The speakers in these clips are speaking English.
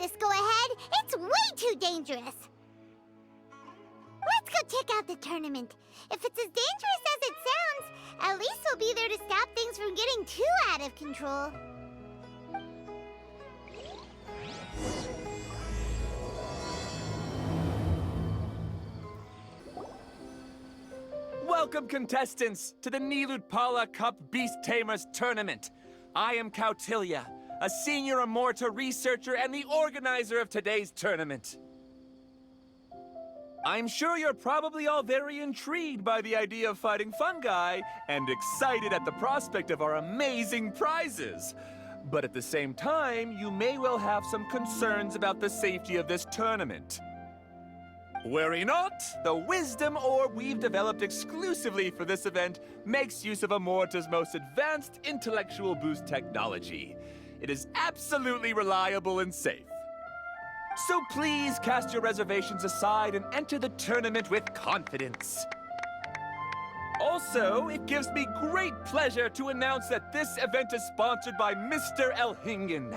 this go-ahead. It's way too dangerous. Let's go check out the tournament. If it's as dangerous as it sounds, at least we'll be there to stop things from getting too out of control. Welcome, contestants, to the Nilutpala Cup Beast Tamers Tournament. I am Kautilya, a senior Amorta researcher and the organizer of today's tournament. I'm sure you're probably all very intrigued by the idea of fighting fungi and excited at the prospect of our amazing prizes. But at the same time, you may well have some concerns about the safety of this tournament. Worry not! The Wisdom Orb we've developed exclusively for this event makes use of Amorta's most advanced intellectual boost technology. It is absolutely reliable and safe. So please cast your reservations aside and enter the tournament with confidence. Also, it gives me great pleasure to announce that this event is sponsored by Mr. Elhingen,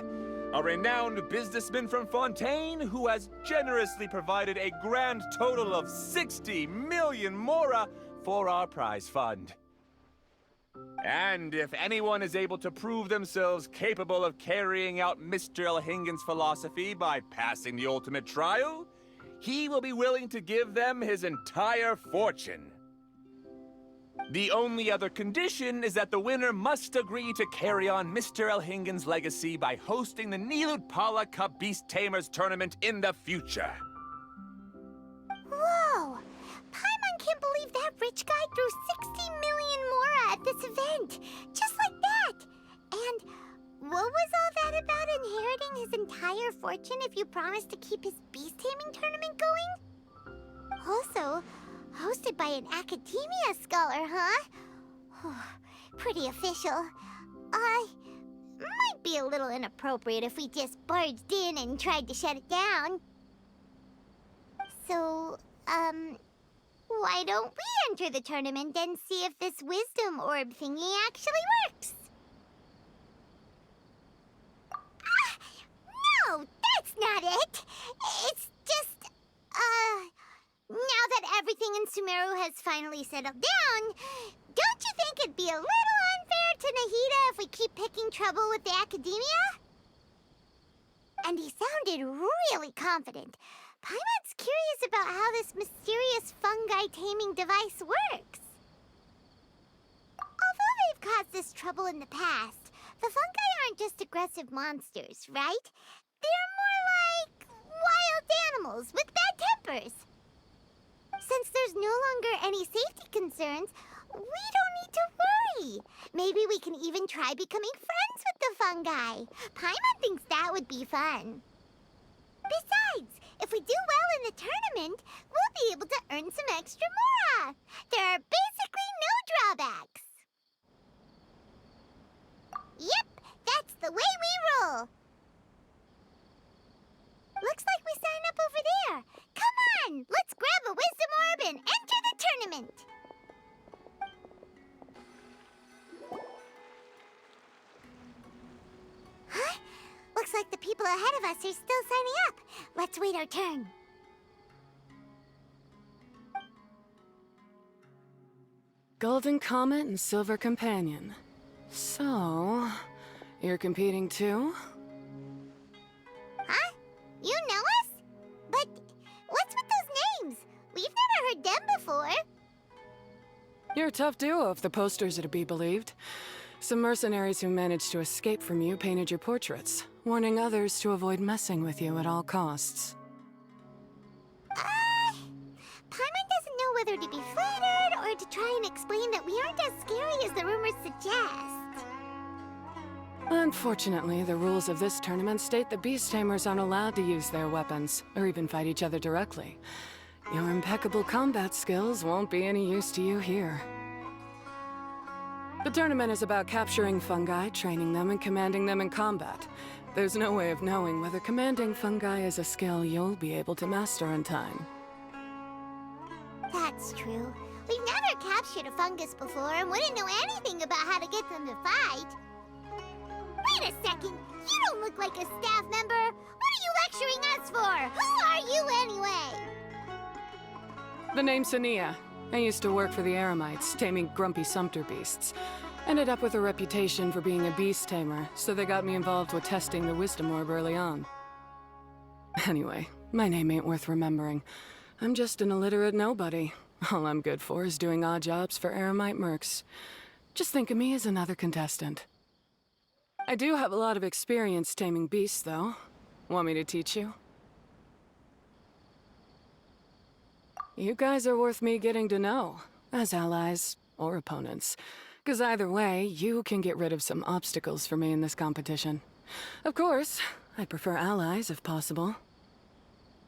a renowned businessman from Fontaine who has generously provided a grand total of 60 million mora for our prize fund. And if anyone is able to prove themselves capable of carrying out Mr. Elhingen's philosophy by passing the ultimate trial, he will be willing to give them his entire fortune. The only other condition is that the winner must agree to carry on Mr. Elhingen's legacy by hosting the Nilutpala Cup Beast Tamers Tournament in the future. Whoa! Paimon can't believe that rich guy threw 60 million mora at this event. Just like that! And what was all that about inheriting his entire fortune if you promised to keep his beast taming tournament going? Also, hosted by an academia scholar, huh? Pretty official. Might be a little inappropriate if we just barged in and tried to shut it down. So, why don't we enter the tournament and see if this wisdom orb thingy actually works? No, that's not it! It's just, now that everything in Sumeru has finally settled down, don't you think it'd be a little unfair to Nahida if we keep picking trouble with the academia? And he sounded really confident. Paimon's curious about how this mysterious fungi taming device works. Although they've caused us trouble in the past, the fungi aren't just aggressive monsters, right? They're more like wild animals with bad tempers. Since there's no longer any safety concerns, we don't need to worry. Maybe we can even try becoming friends with the fungi. Paimon thinks that would be fun. Besides, if we do well in the tournament, we'll be able to earn some extra mora. There are basically no drawbacks. Yep, that's the way we roll. Looks like we sign up over there. Come on, let's grab a wisdom orb and enter the tournament. Huh? Looks like the people ahead of us are still signing up. Let's wait our turn. Golden Comet and Silver Companion. So, you're competing too? Huh? You know us? But what's with those names? We've never heard them before. You're a tough duo if the posters are to be believed. Some mercenaries who managed to escape from you painted your portraits, warning others to avoid messing with you at all costs. Paimon doesn't know whether to be flattered or to try and explain that we aren't as scary as the rumors suggest. Unfortunately, the rules of this tournament state that beast tamers aren't allowed to use their weapons, or even fight each other directly. Your impeccable combat skills won't be any use to you here. The tournament is about capturing fungi, training them, and commanding them in combat. There's no way of knowing whether commanding fungi is a skill you'll be able to master in time. That's true. We've never captured a fungus before and wouldn't know anything about how to get them to fight. Wait a second! You don't look like a staff member! What are you lecturing us for? Who are you anyway? The name's Sania. I used to work for the Eremites, taming grumpy sumpter beasts. Ended up with a reputation for being a beast tamer, so they got me involved with testing the Wisdom Orb early on. Anyway, my name ain't worth remembering. I'm just an illiterate nobody. All I'm good for is doing odd jobs for Eremite mercs. Just think of me as another contestant. I do have a lot of experience taming beasts, though. Want me to teach you? You guys are worth me getting to know, as allies or opponents. 'Cause either way, you can get rid of some obstacles for me in this competition. Of course, I prefer allies if possible.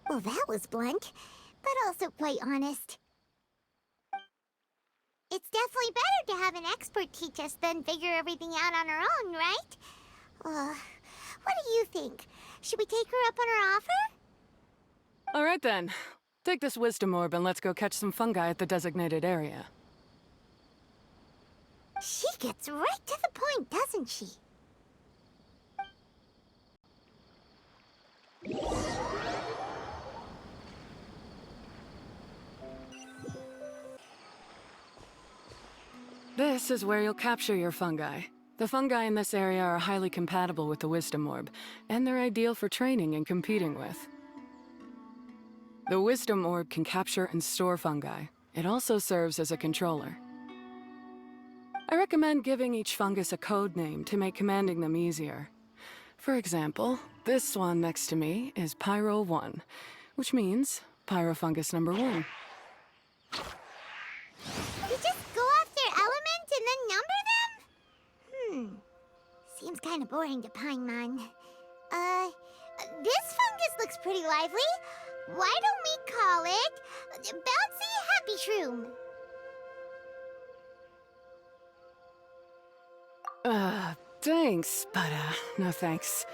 Well, that was blunt, but also quite honest. It's definitely better to have an expert teach us than figure everything out on our own, right? What do you think? Should we take her up on her offer? All right then. Take this Wisdom Orb and let's go catch some fungi at the designated area. She gets right to the point, doesn't she? This is where you'll capture your fungi. The fungi in this area are highly compatible with the Wisdom Orb, and they're ideal for training and competing with. The Wisdom Orb can capture and store fungi. It also serves as a controller. I recommend giving each fungus a code name to make commanding them easier. For example, this one next to me is Pyro 1, which means Pyrofungus number 1. You just go off their element and then number them? Seems kind of boring to Paimon. This fungus looks pretty lively. Why don't we call it Bouncy Happy Shroom? Thanks, but no thanks.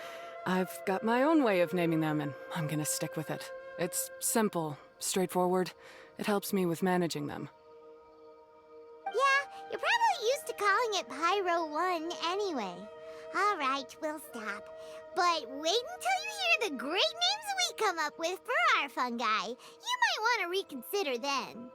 I've got my own way of naming them, and I'm gonna stick with it. It's simple, straightforward. It helps me with managing them. Yeah, you're probably used to calling it Pyro 1 anyway. All right, we'll stop. But wait until you hear the great names we come up with for our fungi. You might want to reconsider then.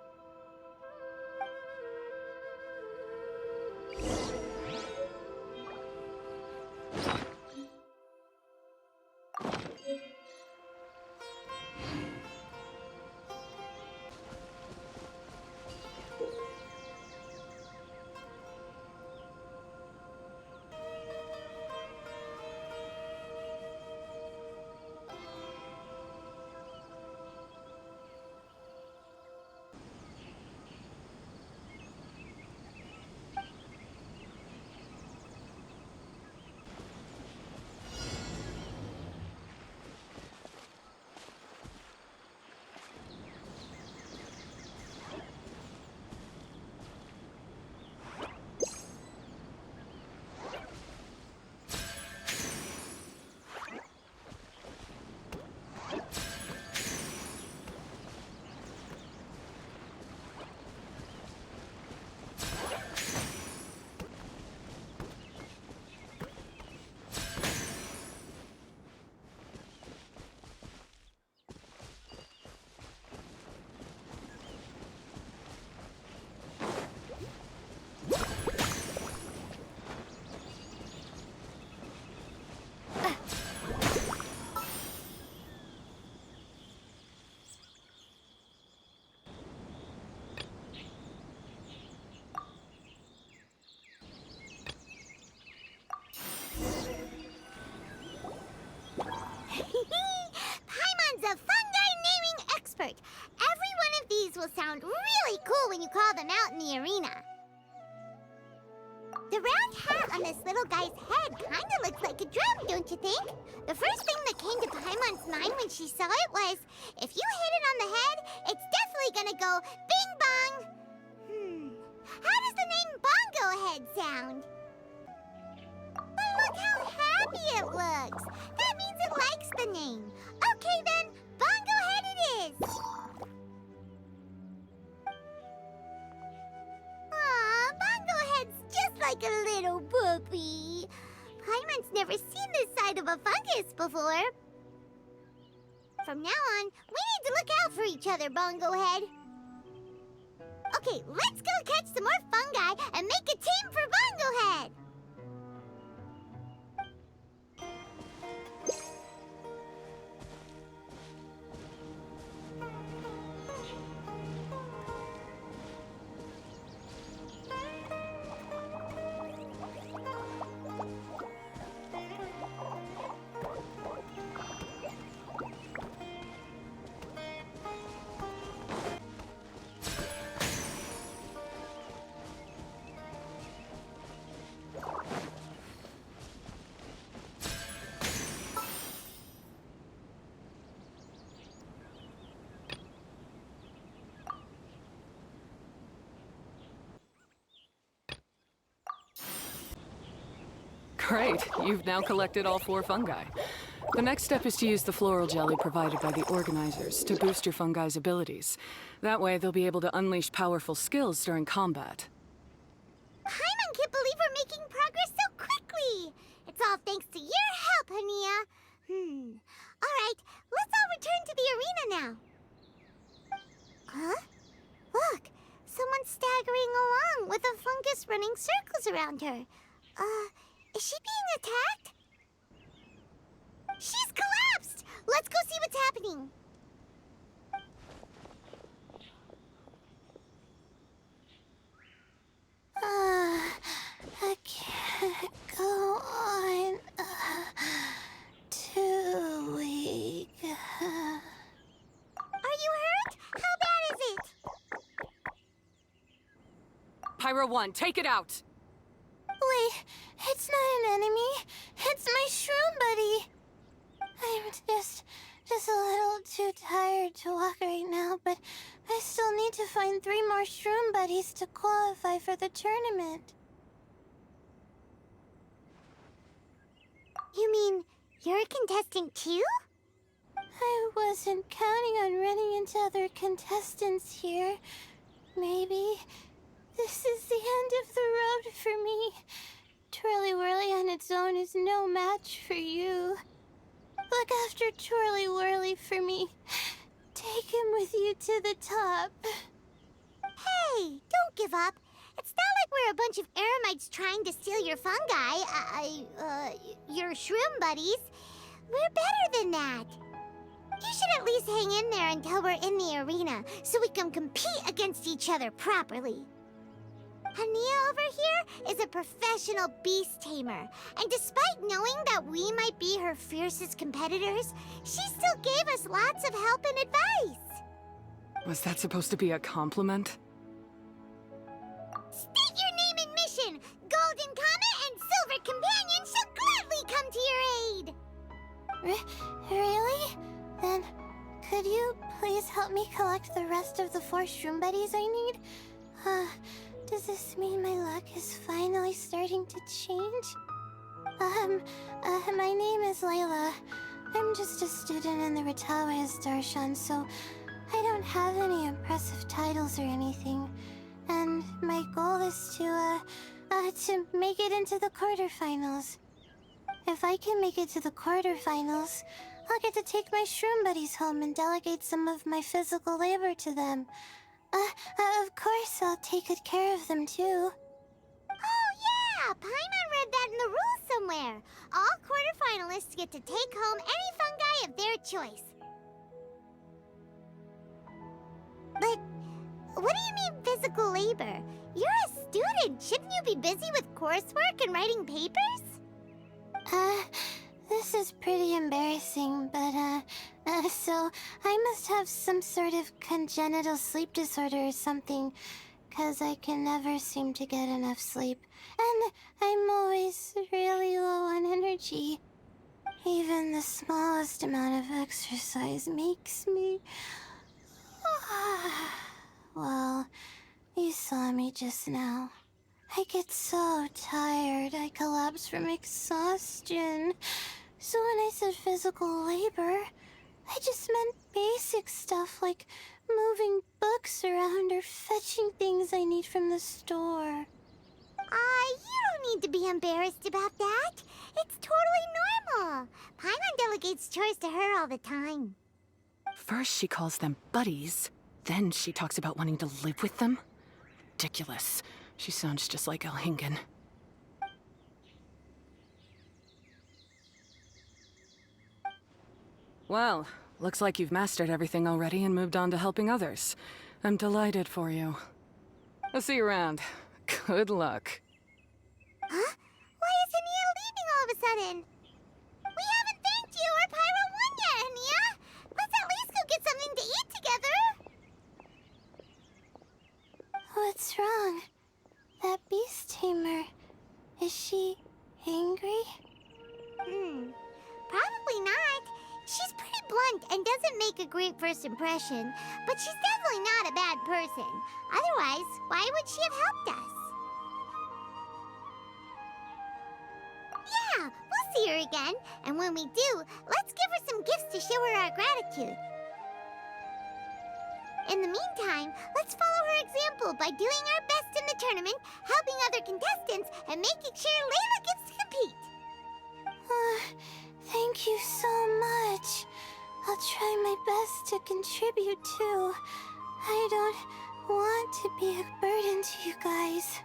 Paimon's a fungi naming expert. Every one of these will sound really cool when you call them out in the arena. The round hat on this little guy's head kind of looks like a drum, don't you think? The first thing that came to Paimon's mind when she saw it was, if you hit it on the head, it's definitely gonna go bing bong. How does the name Bongo Head sound? But look how happy it looks. That means it likes the name. Okay then, Bongo Head it is. Aw, Bongo Head's just like a little puppy. Paimon's never seen this side of a fungus before. From now on, we need to look out for each other, Bongo Head. Okay, let's go catch some more fungi and make a team for Bongo Head. Great, you've now collected all 4 fungi. The next step is to use the floral jelly provided by the organizers to boost your fungi's abilities. That way, they'll be able to unleash powerful skills during combat. Paimon can't believe we're making progress so quickly. It's all thanks to your help, Hania. All right, let's all return to the arena now. Huh? Look, someone's staggering along with a fungus running circles around her. Is she being attacked? She's collapsed! Let's go see what's happening. I can't go on. Too weak. Are you hurt? How bad is it? Pyro 1, take it out! Wait, it's not an enemy. It's my shroom buddy. I'm just a little too tired to walk right now, but I still need to find 3 more shroom buddies to qualify for the tournament. You mean you're a contestant too? I wasn't counting on running into other contestants here. Maybe this is the end of the road for me. Twirly Whirly on its own is no match for you. Look after Twirly Whirly for me. Take him with you to the top. Hey, don't give up. It's not like we're a bunch of eremites trying to steal your fungi. Your shroom buddies. We're better than that. You should at least hang in there until we're in the arena, so we can compete against each other properly. Hania over here is a professional beast tamer, and despite knowing that we might be her fiercest competitors, she still gave us lots of help and advice. Was that supposed to be a compliment? State your name and mission! Golden Comet and Silver Companion shall gladly come to your aid! Really? Then, could you please help me collect the rest of the 4 shroom buddies I need? Does this mean my luck is finally starting to change? My name is Layla. I'm just a student in the Ratawe Darshan, so I don't have any impressive titles or anything. And my goal is to make it into the quarterfinals. If I can make it to the quarterfinals, I'll get to take my shroom buddies home and delegate some of my physical labor to them. Of course, I'll take good care of them, too. Oh, yeah! Paimon read that in the rules somewhere. All quarterfinalists get to take home any fungi of their choice. But what do you mean physical labor? You're a student. Shouldn't you be busy with coursework and writing papers? This is pretty embarrassing, but, so I must have some sort of congenital sleep disorder or something, 'cause I can never seem to get enough sleep, and I'm always really low on energy. Even the smallest amount of exercise makes me... Well, you saw me just now. I get so tired, I collapse from exhaustion. So when I said physical labor, I just meant basic stuff like moving books around or fetching things I need from the store. You don't need to be embarrassed about that. It's totally normal. Paimon delegates chores to her all the time. First she calls them buddies, then she talks about wanting to live with them? Ridiculous. She sounds just like Elhingen. Well, looks like you've mastered everything already and moved on to helping others. I'm delighted for you. I'll see you around. Good luck. Huh? Why is Ania leaving all of a sudden? We haven't thanked you or Pyro 1 yet, Ania! Let's at least go get something to eat together! What's wrong? That beast tamer. Is she angry? Probably not. She's pretty blunt and doesn't make a great first impression, but she's definitely not a bad person. Otherwise, why would she have helped us? Yeah, we'll see her again, and when we do, let's give her some gifts to show her our gratitude. In the meantime, let's follow her example by doing our best in the tournament, helping other contestants, and making sure Layla gets to compete. Thank you so much. I'll try my best to contribute too. I don't want to be a burden to you guys.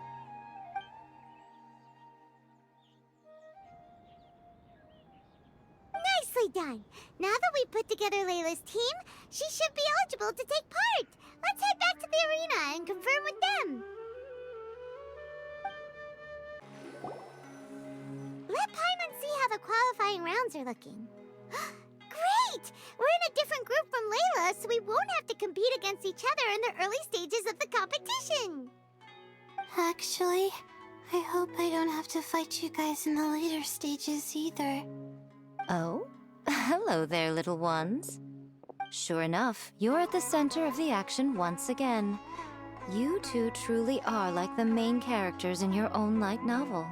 Nicely done. Now that we put together Layla's team, she should be eligible to take part. Let's head back to the arena and confirm with them. Let Paimon see how the qualifying rounds are looking. Great! We're in a different group from Layla, so we won't have to compete against each other in the early stages of the competition. Actually, I hope I don't have to fight you guys in the later stages either. Oh? Hello there, little ones. Sure enough, you're at the center of the action once again. You two truly are like the main characters in your own light novel.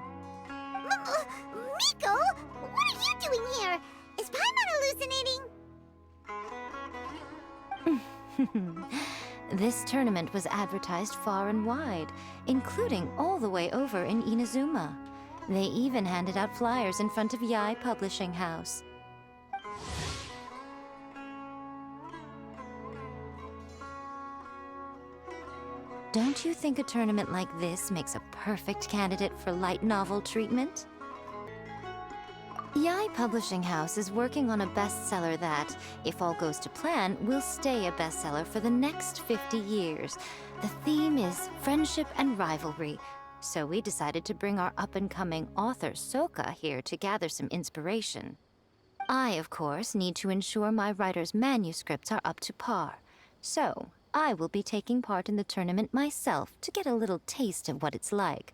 Miko, what are you doing here? Is Paimon hallucinating? This tournament was advertised far and wide, including all the way over in Inazuma. They even handed out flyers in front of Yae Publishing House. Don't you think a tournament like this makes a perfect candidate for light novel treatment? Yae Publishing House is working on a bestseller that, if all goes to plan, will stay a bestseller for the next 50 years. The theme is friendship and rivalry, so we decided to bring our up-and-coming author Soka here to gather some inspiration. I, of course, need to ensure my writer's manuscripts are up to par. So, I will be taking part in the tournament myself to get a little taste of what it's like.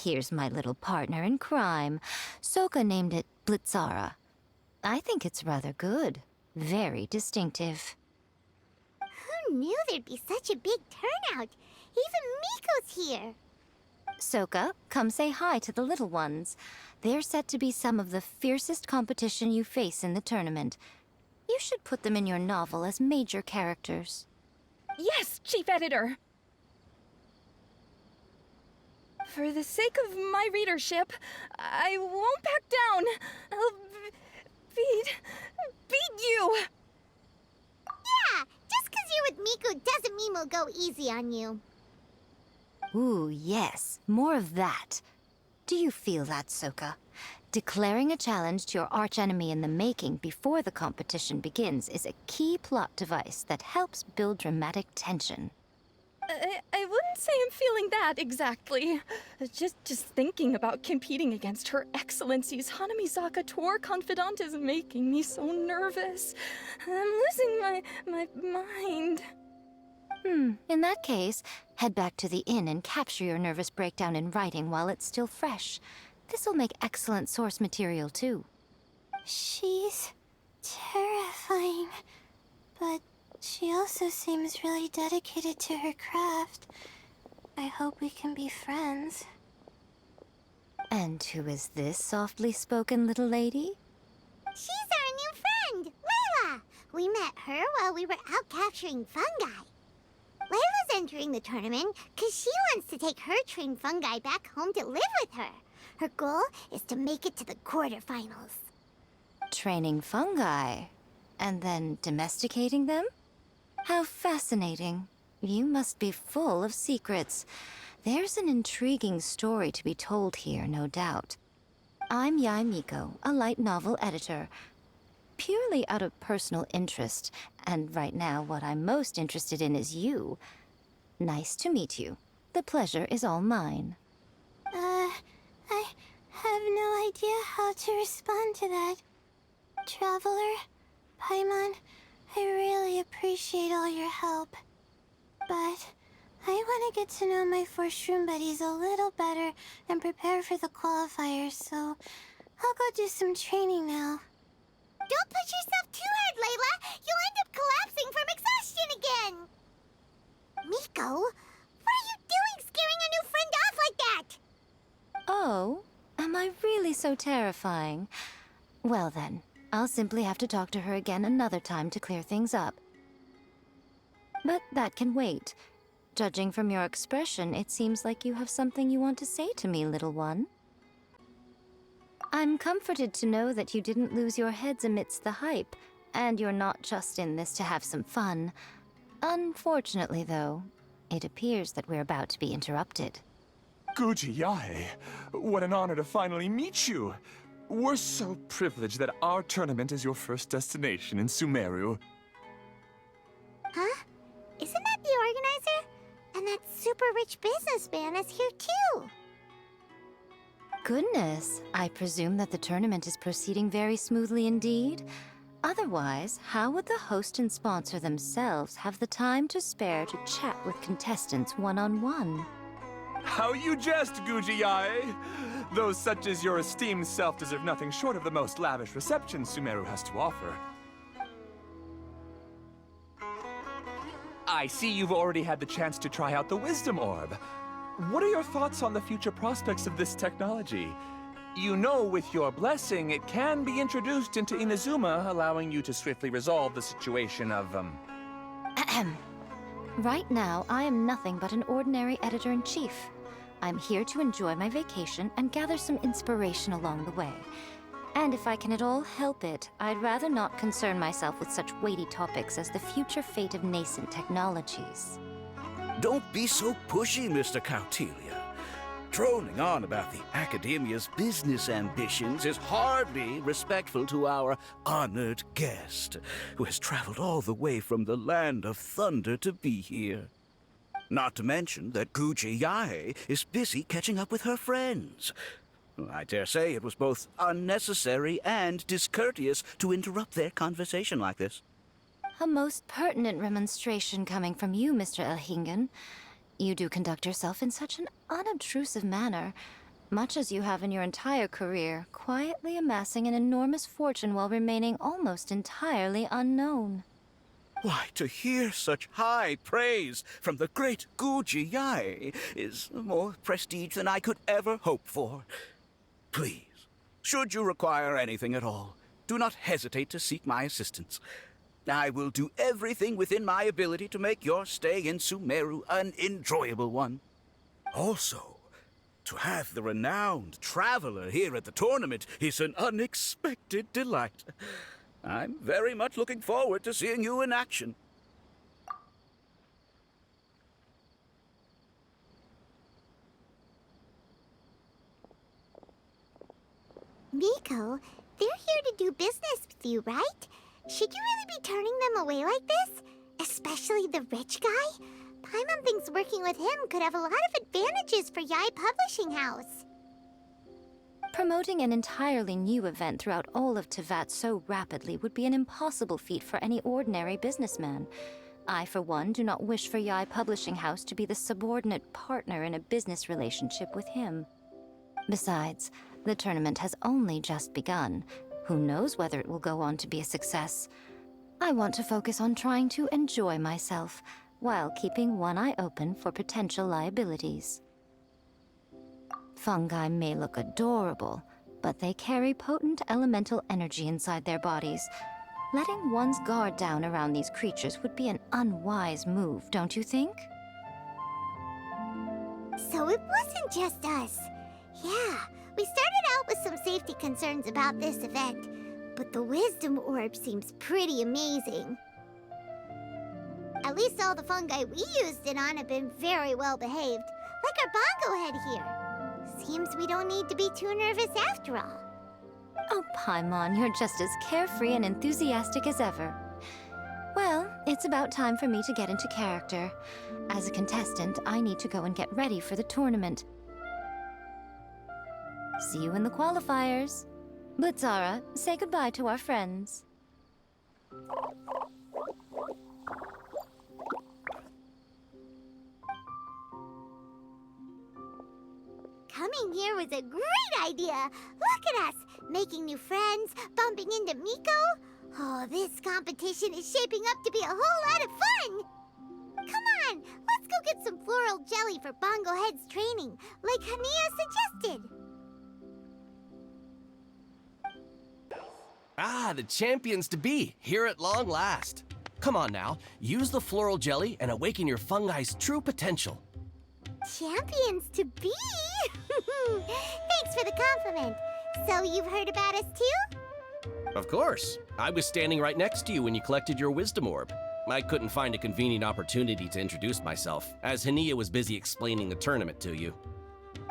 Here's my little partner in crime. Soka named it Blitzara. I think it's rather good. Very distinctive. Who knew there'd be such a big turnout? Even Miko's here. Soka, come say hi to the little ones. They're set to be some of the fiercest competition you face in the tournament. You should put them in your novel as major characters. Yes, Chief Editor! For the sake of my readership, I won't back down. I'll beat you! Yeah, just 'cause you're with Miko doesn't mean we'll go easy on you. Ooh, yes. More of that. Do you feel that, Soka? Declaring a challenge to your archenemy in the making before the competition begins is a key plot device that helps build dramatic tension. I wouldn't say I'm feeling that exactly. Just thinking about competing against Her Excellency's Hanamizaka tour confidant is making me so nervous. I'm losing my mind. In that case, head back to the inn and capture your nervous breakdown in writing while it's still fresh. This'll make excellent source material, too. She's terrifying, but she also seems really dedicated to her craft. I hope we can be friends. And who is this softly spoken little lady? She's our new friend, Layla. We met her while we were out capturing fungi. Layla's entering the tournament because she wants to take her trained fungi back home to live with her. Her goal is to make it to the quarterfinals. Training fungi. And then domesticating them? How fascinating. You must be full of secrets. There's an intriguing story to be told here, no doubt. I'm Yae Miko, a light novel editor. Purely out of personal interest, and right now what I'm most interested in is you. Nice to meet you. The pleasure is all mine. I have no idea how to respond to that. Traveler, Paimon, I really appreciate all your help. But I want to get to know my 4 shroom buddies a little better and prepare for the qualifiers, so I'll go do some training now. Don't push yourself too hard, Layla! You'll end up collapsing from exhaustion again! Miko, what are you doing scaring a new friend off like that? Oh, am I really so terrifying? Well then, I'll simply have to talk to her again another time to clear things up. But that can wait. Judging from your expression, it seems like you have something you want to say to me, little one. I'm comforted to know that you didn't lose your heads amidst the hype, and you're not just in this to have some fun. Unfortunately, though, it appears that we're about to be interrupted. Guji Yae, what an honor to finally meet you. We're so privileged that our tournament is your first destination in Sumeru. Huh? Isn't that the organizer? And that super rich businessman is here too. Goodness, I presume that the tournament is proceeding very smoothly indeed. Otherwise, how would the host and sponsor themselves have the time to spare to chat with contestants one-on-one? How you jest, Guji Yae! Those such as your esteemed self deserve nothing short of the most lavish reception Sumeru has to offer. I see you've already had the chance to try out the Wisdom Orb. What are your thoughts on the future prospects of this technology? You know, with your blessing, it can be introduced into Inazuma, allowing you to swiftly resolve the situation of, Right now, I am nothing but an ordinary editor-in-chief. I'm here to enjoy my vacation and gather some inspiration along the way. And if I can at all help it, I'd rather not concern myself with such weighty topics as the future fate of nascent technologies. Don't be so pushy, Mr. Kautelia. Droning on about the Academia's business ambitions is hardly respectful to our honored guest, who has traveled all the way from the Land of Thunder to be here. Not to mention that Guji Yae is busy catching up with her friends. I dare say it was both unnecessary and discourteous to interrupt their conversation like this. A most pertinent remonstration coming from you, Mr. Elhingen. You do conduct yourself in such an unobtrusive manner, much as you have in your entire career, quietly amassing an enormous fortune while remaining almost entirely unknown. Why, to hear such high praise from the great Guji Yae is more prestige than I could ever hope for. Please, should you require anything at all, do not hesitate to seek my assistance. I will do everything within my ability to make your stay in Sumeru an enjoyable one. Also, to have the renowned traveler here at the tournament is an unexpected delight. I'm very much looking forward to seeing you in action. Miko, they're here to do business with you, right? Should you really be turning them away like this? Especially the rich guy? Paimon thinks working with him could have a lot of advantages for Yae Publishing House. Promoting an entirely new event throughout all of Teyvat so rapidly would be an impossible feat for any ordinary businessman. I, for one, do not wish for Yae Publishing House to be the subordinate partner in a business relationship with him. Besides, the tournament has only just begun. Who knows whether it will go on to be a success? I want to focus on trying to enjoy myself, while keeping one eye open for potential liabilities. Fungi may look adorable, but they carry potent elemental energy inside their bodies. Letting one's guard down around these creatures would be an unwise move, don't you think? So it wasn't just us. Yeah, we started out with some safety concerns about this event. But the wisdom orb seems pretty amazing. At least all the fungi we used it on have been very well behaved. Like our bongo head here. Seems we don't need to be too nervous after all. Oh, Paimon, you're just as carefree and enthusiastic as ever. Well, it's about time for me to get into character. As a contestant, I need to go and get ready for the tournament. See you in the qualifiers. Blitzara, say goodbye to our friends. Coming here was a great idea. Look at us, making new friends, bumping into Miko. Oh, this competition is shaping up to be a whole lot of fun. Come on, let's go get some floral jelly for Bongo Head's training, like Hania suggested. Ah, the champions to be, here at long last. Come on now, use the floral jelly and awaken your fungi's true potential. Champions to be? Thanks for the compliment. So you've heard about us too? Of course. I was standing right next to you when you collected your wisdom orb. I couldn't find a convenient opportunity to introduce myself, as Hania was busy explaining the tournament to you.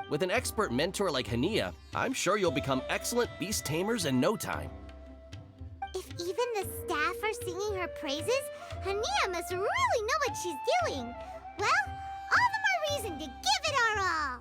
With an expert mentor like Hania, I'm sure you'll become excellent beast tamers in no time. If even the staff are singing her praises, Hania must really know what she's doing. Well, all the more reason to give it our all.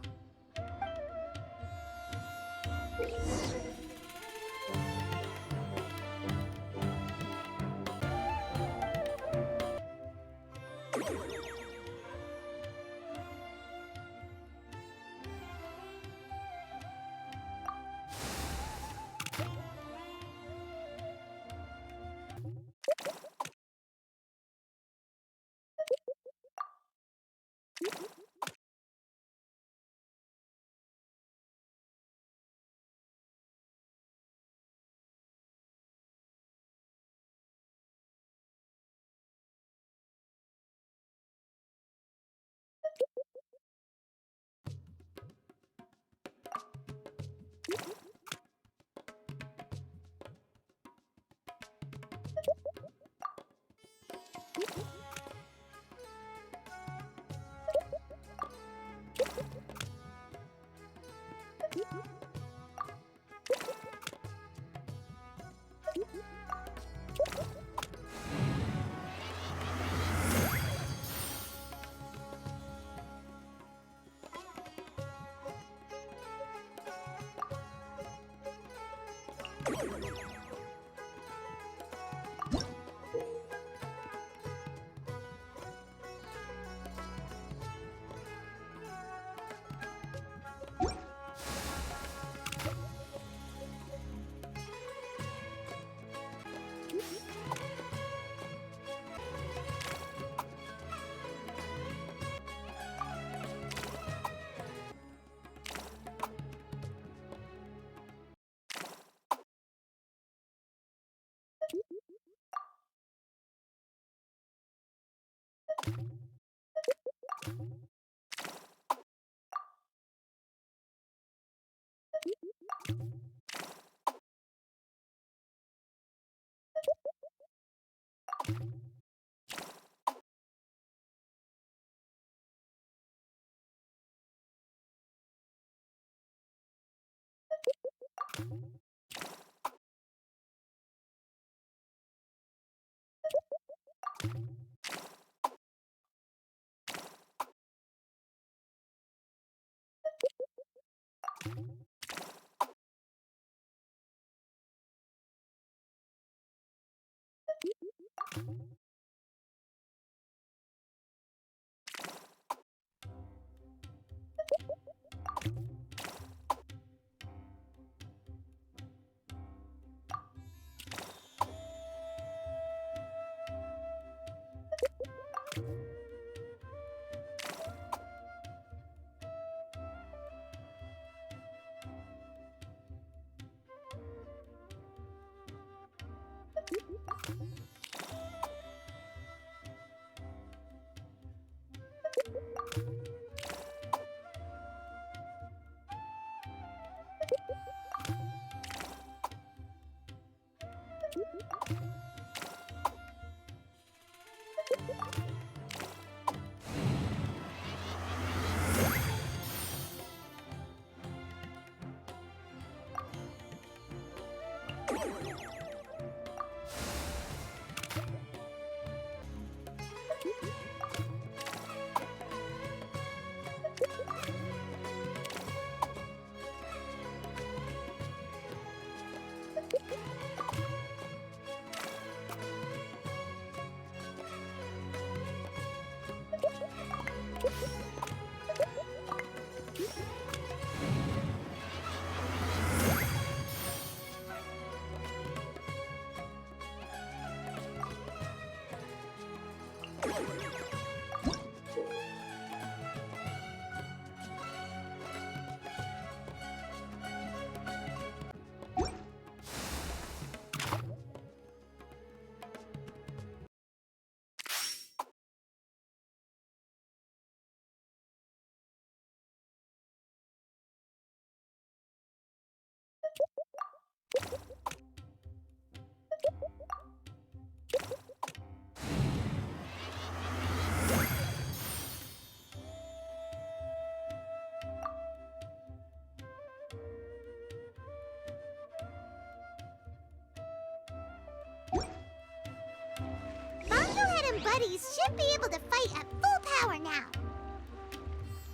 Bongohead and Buddies should be able to fight at full power now.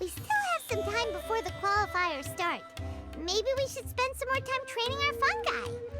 We still have some time before the qualifiers start. Maybe we should spend some more time training our fungi.